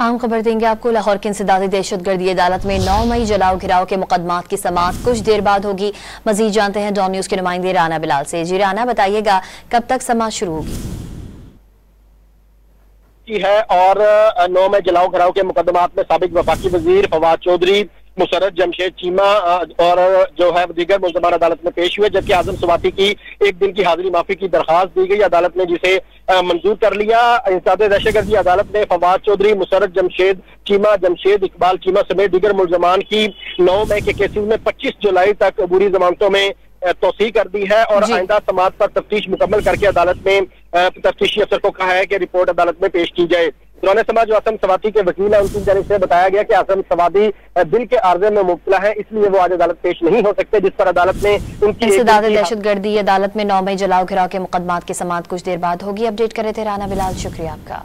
आम खबर देंगे आपको। लाहौर की इंसदादी दहशतगर्दी अदालत में 9 मई जलाओ घिराव के मुकदमात की समाअत कुछ देर बाद होगी। मजीद जानते हैं डॉन न्यूज के नुमाइंदे राना बिलाल से। जी राना, बताइएगा कब तक समाअत शुरू होगी? है और 9 मई जलाओ घिराव के मुकदमात में साबिक वफाकी वजीर फवाद चौधरी, मुसर्रत जमशेद चीमा और जो है दीगर मुल्जमान अदालत में पेश हुए, जबकि आजम स्वाति की एक दिन की हाजिरी माफी की दरखास्त दी गई। अदालत ने जिसे मंजूर कर लिया। इंसदादी दहशतगर्दी अदालत ने फवाद चौधरी, मुसर्रत जमशेद चीमा, जमशेद इकबाल चीमा समेत दीगर मुल्जमान की 9 मई के केसेस में 25 जुलाई तक अबूरी जमानतों में तोसी कर दी है और आइंदा समाअत पर तफ्तीश मुकम्मल करके अदालत में तफ्तीशी अफसर को कहा है कि रिपोर्ट अदालत में पेश की जाए। दौरान समाज जो आसम सवाती के वकील है, उनकी जानिब से बताया गया कि आसम सवाती दिल के आर्जे में मुब्तला है, इसलिए वो आज अदालत पेश नहीं हो सकते, जिस पर अदालत ने उनकी इंसदादी दहशतगर्दी अदालत में 9 मई जलाओ घिराव के मुकदमात की समाअत कुछ देर बाद होगी। अपडेट कर रहे थे राना बिलाल, शुक्रिया आपका।